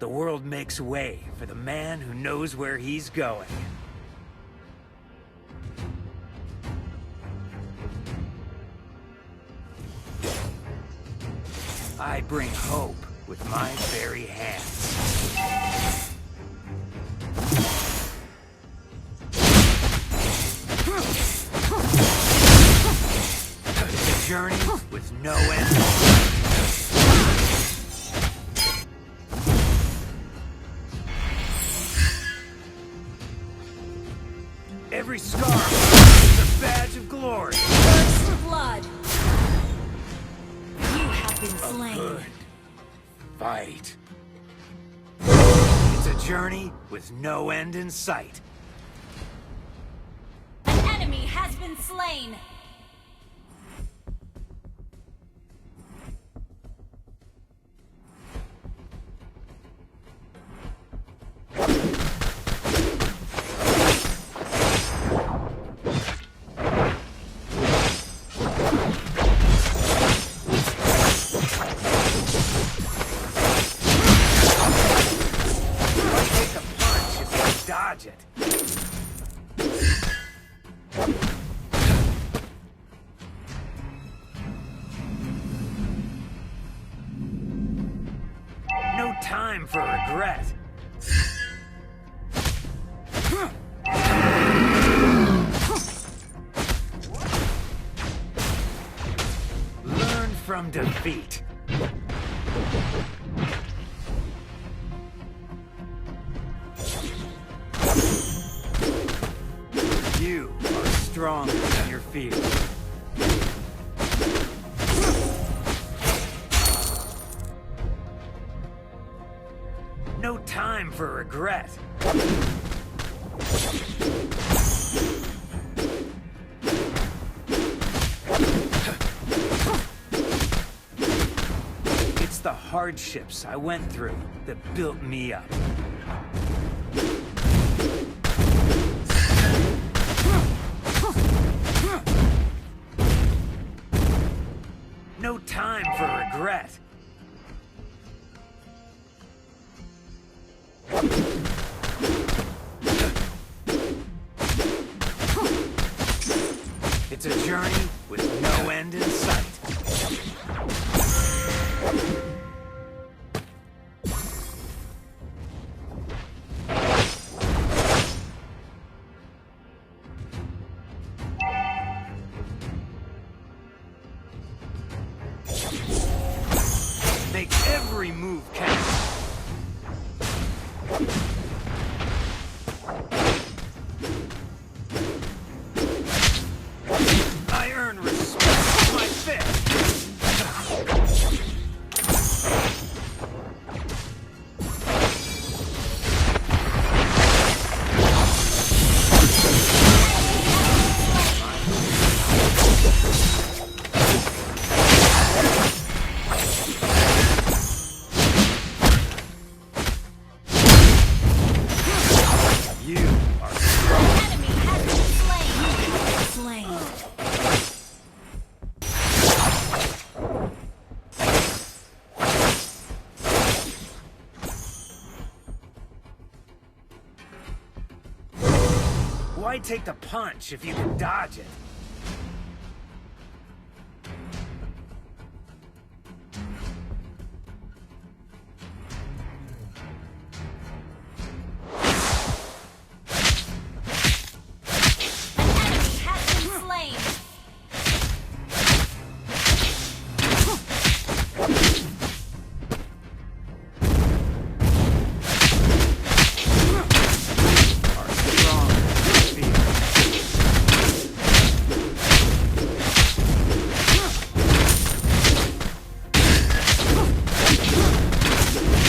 the world makes way for the man who knows where he's going. I bring hope with my very hands. It's a journey with no end. Every scar is a badge of glory. First blood. You have been slain. Good fight. It's a journey with no end in sight. An enemy has been slain. Dodge it. No time for regret. Learn from defeat. You are stronger than your fear. No time for regret. It's the hardships I went through that built me up. No time for regret. It's a journey with no end in sight. Make every move count. I earn respect with my fist. You are strong. Enemy has been slain. Why take the punch if you can dodge it? An enemy has been slain. Are strong as fear.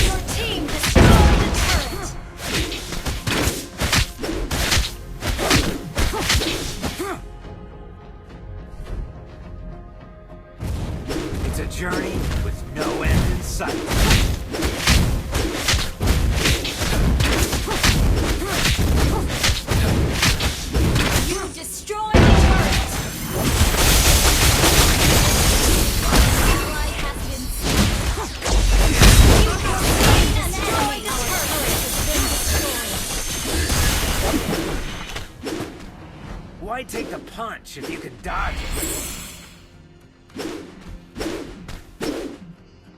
Your team destroyed the turret. It's a journey with no end in sight. You destroyed the turret. Ally has been slain. You have slain an enemy. Why take the punch if you can dodge it?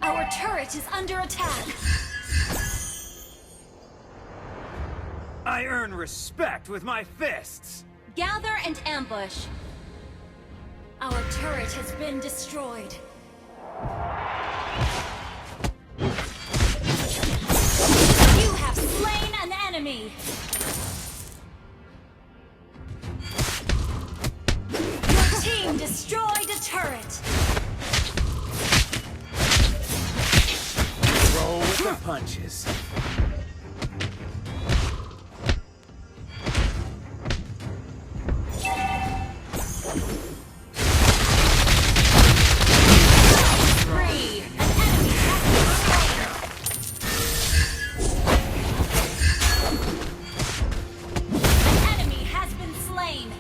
Our turret is under attack. I earn respect with my fists. Gather and ambush. Our turret has been destroyed. You have slain an enemy. Your team destroyed a turret. Roll with the punches. Spree. An enemy has been slain.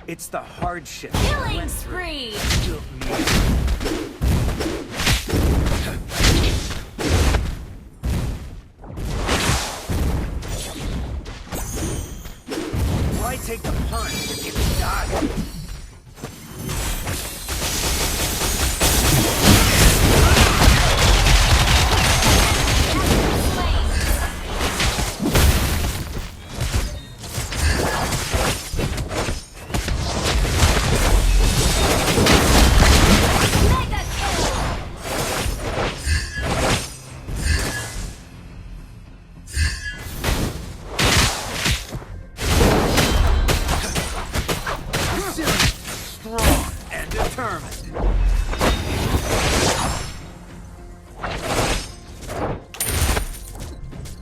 It's the hardship. Killing spree. Why take the punch if you can dodge it? Strong and determined.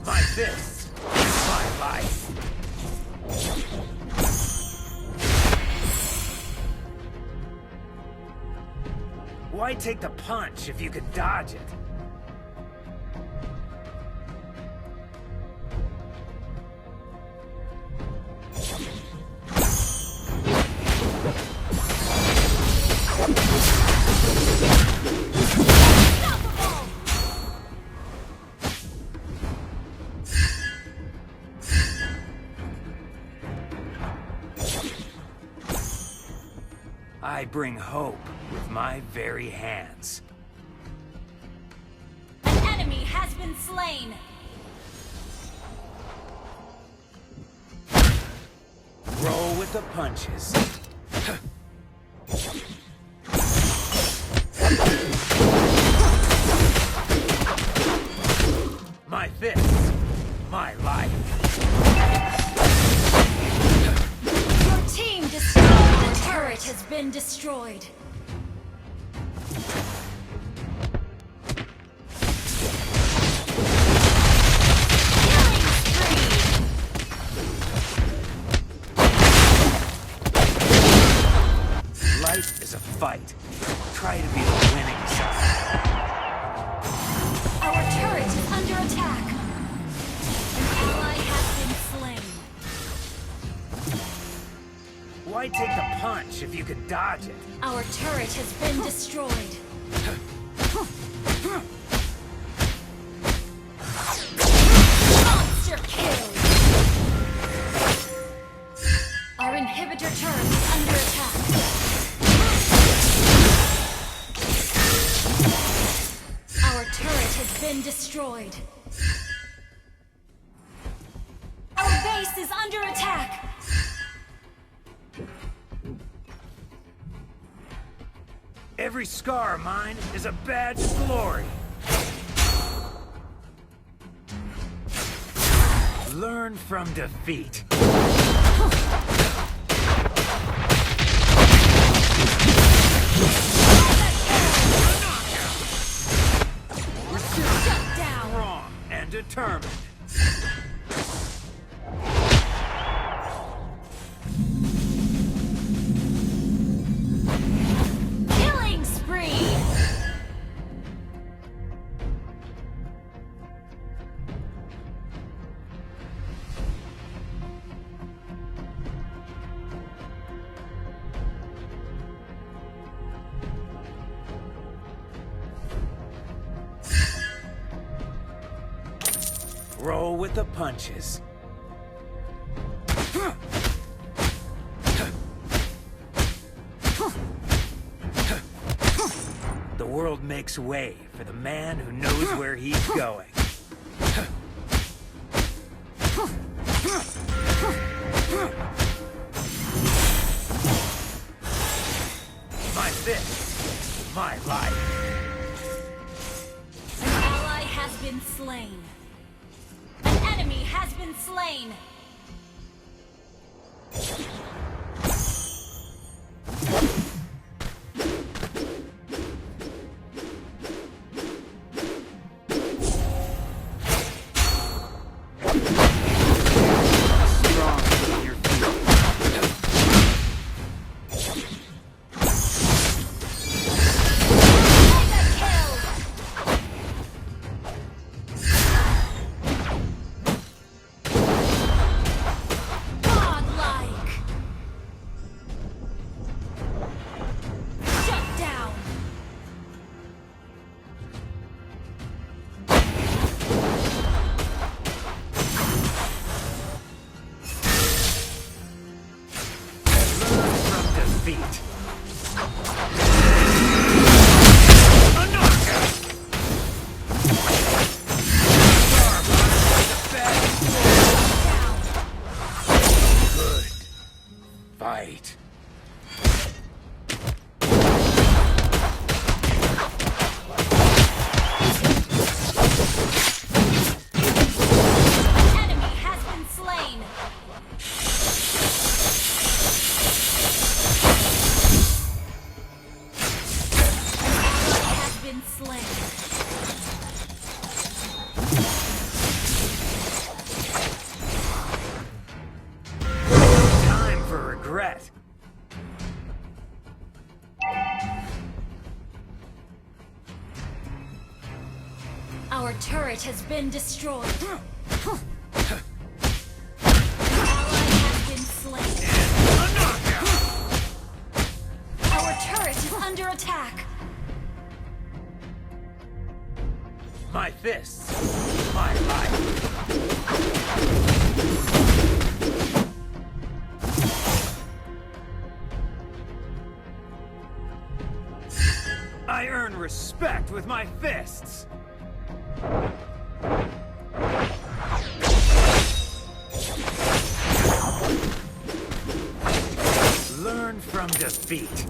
My fists, my life. Why take the punch if you can dodge it? I bring hope with my very hands. An enemy has been slain. Roll with the punches. My fists, my life. Your team destroyed. The turret has been destroyed. Killing spree. Life is a fight. Try to be the winning side. Our turret is under attack. An ally has been slain. Why take the punch if you can dodge it? Our turret has been destroyed. Monster kill! Our inhibitor turret is under attack. Our turret has been destroyed. Our base is under attack. Every scar of mine is a badge of glory. Learn from defeat. Shut down. Strong and determined. Killing spree. Roll with the punches. The world makes way for the man who knows where he's going. My fist, my life. An ally has been slain. An enemy has been slain. Strong in your feet. Mega kill! Godlike! Shut down! From defeat. A knockout. Good fight. An enemy has been slain. An ally has been slain. Time for regret. Our turret has been destroyed. An ally has been slain. A knockout. Our turret is under attack. My fists, my life. I earn respect with my fists. Learn from defeat.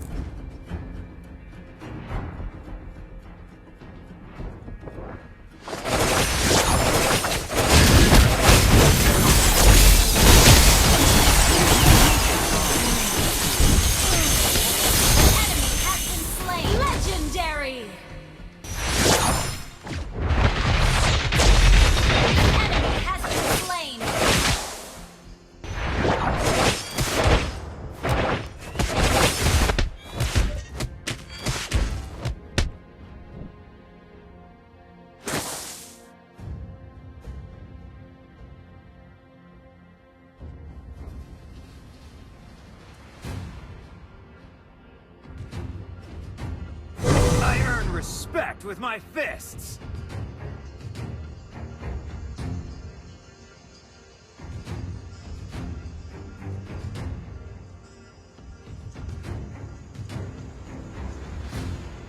An enemy has been slain. Legendary! An enemy has been slain. I earn respect with my fists.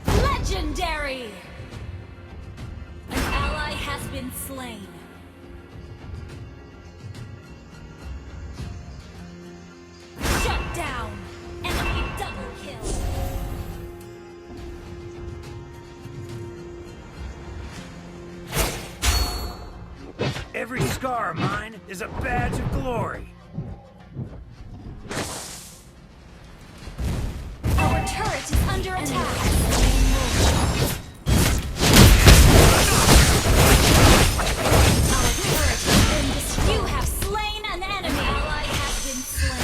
Legendary! An ally has been slain. Shut down! Enemy double kill! Every scar of mine is a badge of glory. Our turret is under attack. Our turret has been destroyed. You have slain an enemy. Ally has been slain.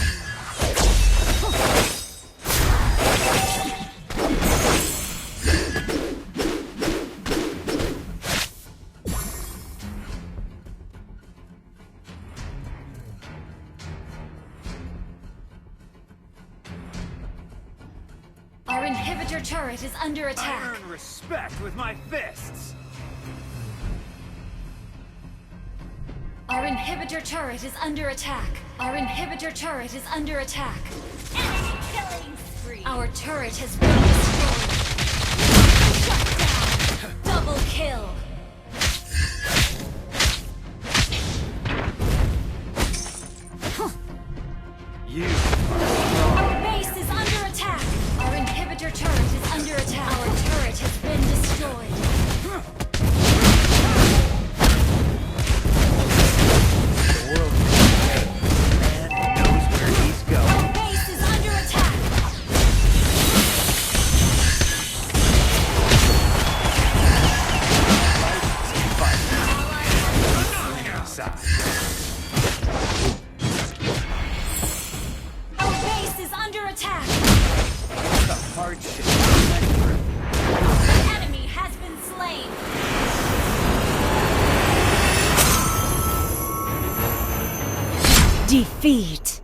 Our inhibitor turret is under I attack. earn respect with my fists. Our inhibitor turret is under attack. Our inhibitor turret is under attack. Enemy killing spree. Our turret has been destroyed. Shut down. Double kill. You. Our base is under attack. Our inhibitor turret is under attack. Our turret has been destroyed. The world is great. Man knows where he's going. Our base is under attack. Our base is under attack. The hardship. The enemy has been slain. Defeat.